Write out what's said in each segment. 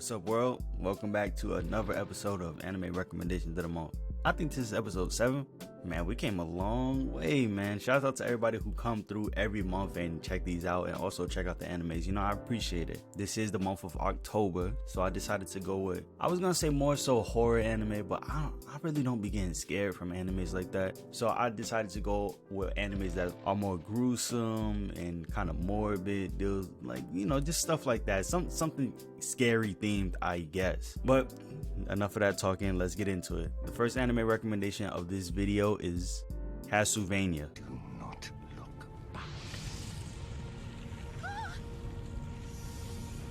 What's up, world? Welcome back to another episode of Anime Recommendations of the Month. I think this is episode 7. Man, we came a long way, man. Shout out to everybody who come through every month and check these out, and also check out the animes. You know, I appreciate it. This is the month of October, so I decided to go with, I was gonna say more so horror anime, but I really don't be getting scared from animes like that. So I decided to go with animes that are more gruesome and kind of morbid, deals like, you know, just stuff like that. Something scary themed, I guess. But enough of that talking, let's get into it. The first anime recommendation of this video is Castlevania. Do not look back.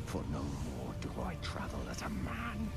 For no more do I travel as a man.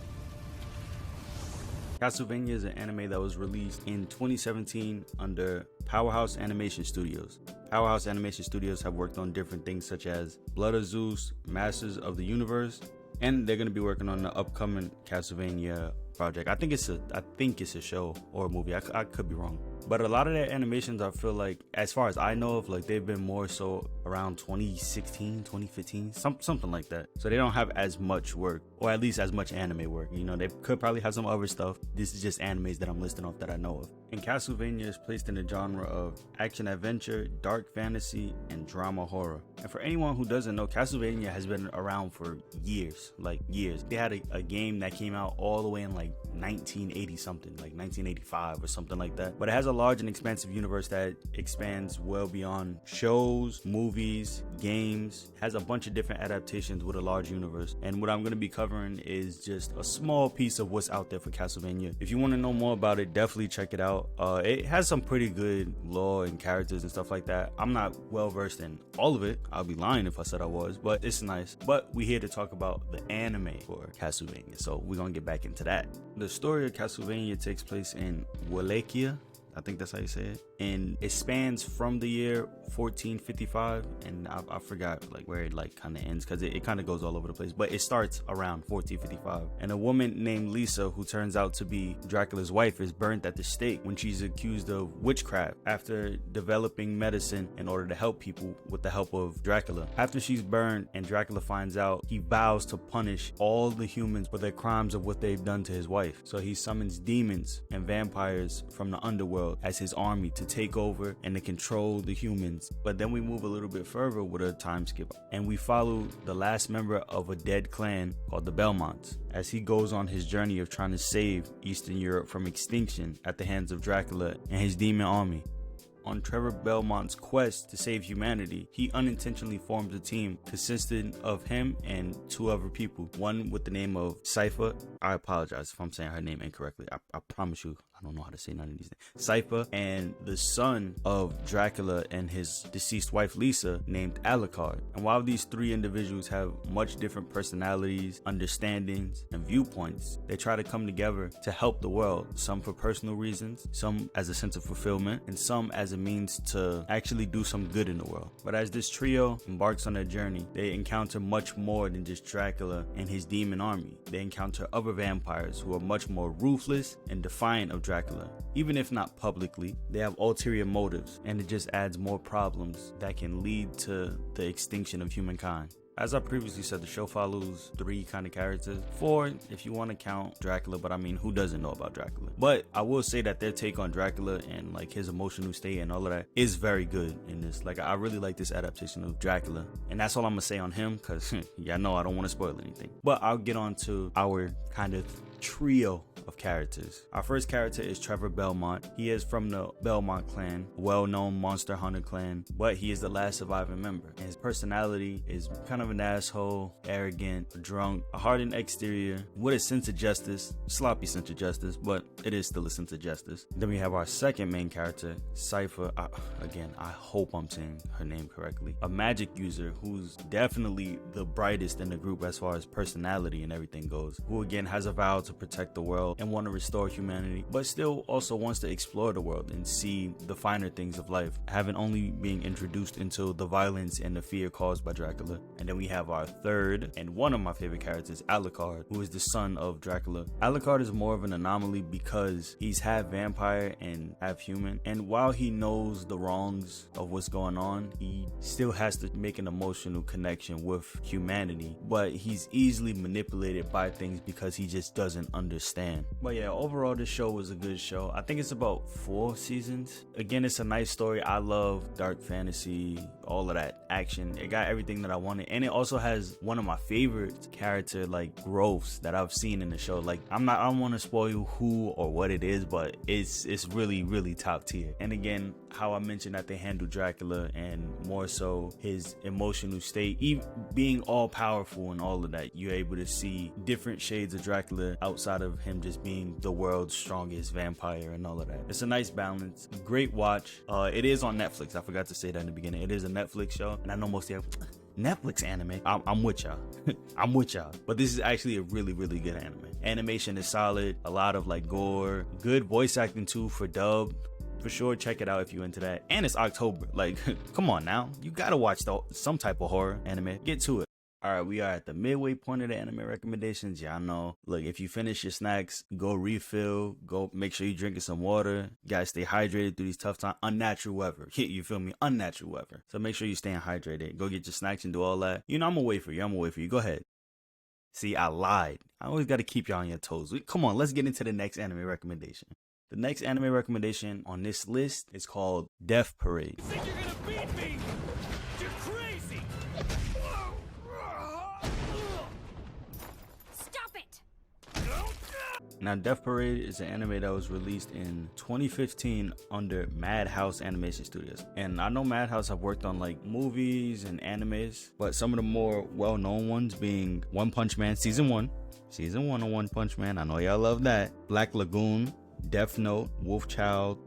Castlevania is an anime that was released in 2017 under Powerhouse Animation Studios. Powerhouse Animation Studios have worked on different things such as Blood of Zeus, Masters of the Universe, and they're going to be working on the upcoming Castlevania project. I think it's a show or a movie. I could be wrong. But a lot of their animations, I feel like, as far as I know of, like they've been more so around 2016, 2015, something like that. So they don't have as much work, or at least as much anime work. You know, they could probably have some other stuff. This is just animes that I'm listing off that I know of. And Castlevania is placed in the genre of action adventure, dark fantasy, and drama horror. And for anyone who doesn't know, Castlevania has been around for years, like years. They had a game that came out all the way in like 1980 something, like 1985 or something like that. But it has a large and expansive universe that expands well beyond shows, movies, games, has a bunch of different adaptations with a large universe. And what I'm going to be covering is just a small piece of what's out there for Castlevania. If you want to know more about it, definitely check it out. It has some pretty good lore and characters and stuff like that. I'm not well versed in all of it. I'll be lying if I said I was, but it's nice. But we're here to talk about the anime for Castlevania, so we're gonna get back into that. The story of Castlevania takes place in Wallachia, I think that's how you say it, and it spans from the year 1455, and I forgot like where it like kind of ends, because it kind of goes all over the place, but it starts around 1455. And a woman named Lisa, who turns out to be Dracula's wife, is burnt at the stake when she's accused of witchcraft after developing medicine in order to help people with the help of Dracula. After she's burned and Dracula finds out, he vows to punish all the humans for their crimes of what they've done to his wife. So he summons demons and vampires from the underworld as his army to take over and to control the humans. But then we move a little bit further with a time skip, and we follow the last member of a dead clan called the Belmonts as he goes on his journey of trying to save Eastern Europe from extinction at the hands of Dracula and his demon army. On Trevor Belmont's quest to save humanity, he unintentionally forms a team consisting of him and 2 other people, one with the name of Cypher. I apologize if I'm saying her name incorrectly. I promise you, I don't know how to say none of these things. Cypher, and the son of Dracula and his deceased wife Lisa, named Alucard. And while these 3 individuals have much different personalities, understandings, and viewpoints, they try to come together to help the world, some for personal reasons, some as a sense of fulfillment, and some as a means to actually do some good in the world. But as this trio embarks on their journey, they encounter much more than just Dracula and his demon army. They encounter other vampires who are much more ruthless and defiant of Dracula. Even if not publicly, they have ulterior motives, and it just adds more problems that can lead to the extinction of humankind. As I previously said, the show follows 3 kind of characters. 4 if you want to count Dracula, but I mean, who doesn't know about Dracula? But I will say that their take on Dracula and like his emotional state and all of that is very good in this. Like, I really like this adaptation of Dracula, and that's all I'm gonna say on him, because y'all know I don't want to spoil anything. But I'll get on to our kind of trio of characters. Our first character is Trevor Belmont. He is from the Belmont clan, a well-known monster hunter clan, but he is the last surviving member. And his personality is kind of an asshole, arrogant, drunk, a hardened exterior with a sense of justice, sloppy sense of justice, but it is still a sense of justice. Then we have our second main character, Cypher. Again, I hope I'm saying her name correctly. A magic user who's definitely the brightest in the group as far as personality and everything goes, who again has a vow to to protect the world and want to restore humanity, but still also wants to explore the world and see the finer things of life, having only being introduced into the violence and the fear caused by Dracula. And then we have our third and one of my favorite characters, Alucard, who is the son of Dracula. Alucard is more of an anomaly because he's half vampire and half human, and while he knows the wrongs of what's going on, he still has to make an emotional connection with humanity, but he's easily manipulated by things because he just doesn't understand. But yeah, overall this show was a good show. I think it's about 4 seasons. Again, it's a nice story. I love dark fantasy, all of that action. It got everything that I wanted, and it also has one of my favorite character like growths that I've seen in the show. Like I don't want to spoil who or what it is, but it's really top tier. And again, how I mentioned that they handle Dracula and more so his emotional state, even being all powerful and all of that, you're able to see different shades of Dracula outside of him just being the world's strongest vampire and all of that. It's a nice balance, great watch. It is on Netflix. I forgot to say that in the beginning. It is a Netflix show, and I know most of you Netflix anime. I'm with y'all. I'm with y'all. But this is actually a really good anime. Animation is solid, a lot of like gore, good voice acting too for dub. For sure, check it out if you're into that. And it's October. Like, come on now. You gotta watch some type of horror anime. Get to it. All right, we are at the midway point of the anime recommendations. Y'all know, look, if you finish your snacks, go refill, go make sure you're drinking some water. You gotta stay hydrated through these tough times. Unnatural weather. You feel me? Unnatural weather. So make sure you're staying hydrated. Go get your snacks and do all that. You know, I'm gonna wait for you. Go ahead. See, I lied. I always gotta keep y'all on your toes. Come on, let's get into the next anime recommendation. The next anime recommendation on this list is called Death Parade. You think you're gonna beat me? You're crazy! Stop it! Now, Death Parade is an anime that was released in 2015 under Madhouse Animation Studios. And I know Madhouse have worked on like movies and animes, but some of the more well-known ones being One Punch Man Season 1 of One Punch Man, I know y'all love that, Black Lagoon, Death Note, Wolf Child,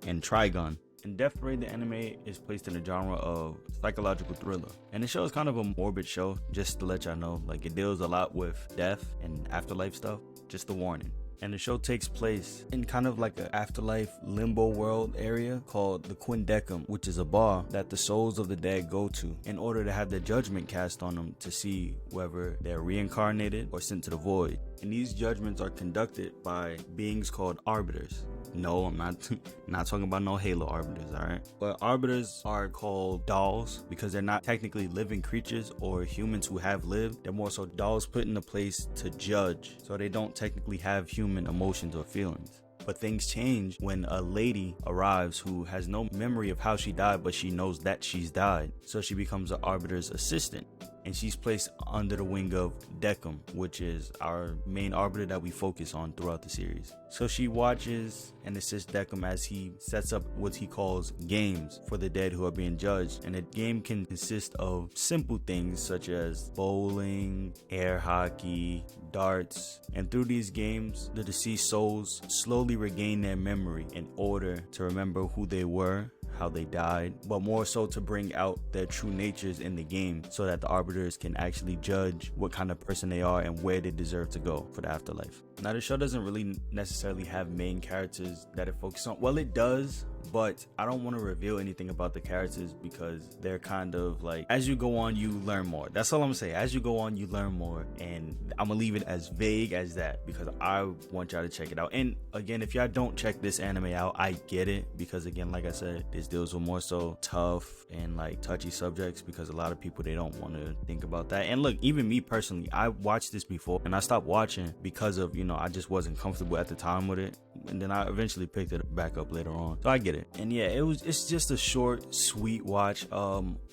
and Trigun. And Death Parade, the anime, is placed in the genre of psychological thriller. And the show is kind of a morbid show, just to let y'all know. Like, it deals a lot with death and afterlife stuff. Just a warning. And the show takes place in kind of like an afterlife limbo world area called the Quindecum, which is a bar that the souls of the dead go to in order to have their judgment cast on them to see whether they're reincarnated or sent to the void. And these judgments are conducted by beings called arbiters. No, I'm not talking about no Halo arbiters, alright? But arbiters are called dolls because they're not technically living creatures or humans who have lived. They're more so dolls put in a place to judge, so they don't technically have human emotions or feelings. But things change when a lady arrives who has no memory of how she died, but she knows that she's died. So she becomes an arbiter's assistant. And she's placed under the wing of Decum, which is our main arbiter that we focus on throughout the series. So she watches and assists Decum as he sets up what he calls games for the dead who are being judged. And the game can consist of simple things such as bowling, air hockey, darts. And through these games, the deceased souls slowly regain their memory in order to remember who they were, how they died, but more so to bring out their true natures in the game so that the arbiters can actually judge what kind of person they are and where they deserve to go for the afterlife. Now, the show doesn't really necessarily have main characters that it focuses on. Well, it does, but I don't want to reveal anything about the characters because they're kind of like, as you go on, you learn more. That's all I'm gonna say. As you go on, you learn more, and I'm gonna leave it as vague as that because I want y'all to check it out. And again, if y'all don't check this anime out, I get it, because again, like I said, this deals with more so tough and like touchy subjects because a lot of people, they don't want to think about that. And look, even me personally, I watched this before and I stopped watching because of, I just wasn't comfortable at the time with it, and then I eventually picked it back up later on. So I get it. And yeah, it's just a short, sweet watch.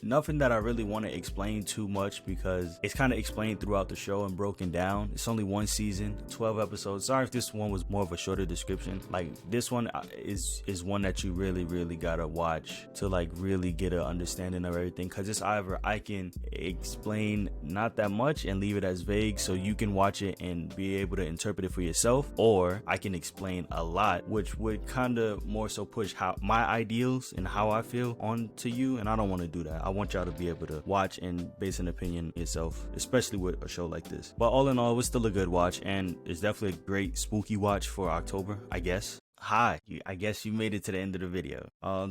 Nothing that I really want to explain too much because it's kind of explained throughout the show and broken down. It's only one season, 12 episodes. Sorry if this one was more of a shorter description. Like, this one is one that you really gotta watch to like really get an understanding of everything, because it's either I can explain not that much and leave it as vague so you can watch it and be able to interpret it for yourself, or I can explain a lot, which would kind of more so push how my ideals and how I feel onto you, and I don't want to do that. I want y'all to be able to watch and base an opinion yourself, especially with a show like this. But all in all, it was still a good watch, and it's definitely a great spooky watch for October, I guess. Hi, I guess you made it to the end of the video.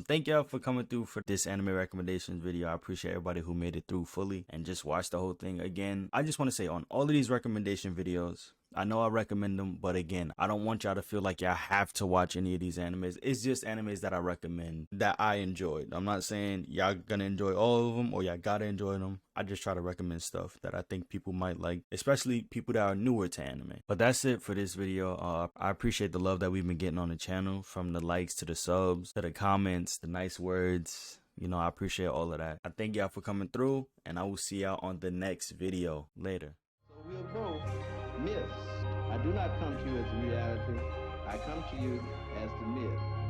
Thank y'all for coming through for this anime recommendations video. I appreciate everybody who made it through fully and just watched the whole thing. Again, I just want to say, on all of these recommendation videos, I know I recommend them, but again, I don't want y'all to feel like y'all have to watch any of these animes. It's just animes that I recommend that I enjoyed. I'm not saying y'all gonna enjoy all of them or y'all gotta enjoy them. I just try to recommend stuff that I think people might like, especially people that are newer to anime. But that's it for this video. I appreciate the love that we've been getting on the channel, from the likes to the subs to the comments, the nice words. You know, I appreciate all of that. I thank y'all for coming through, and I will see y'all on the next video. Later. So we're both myths. I do not come to you as the reality. I come to you as the myth.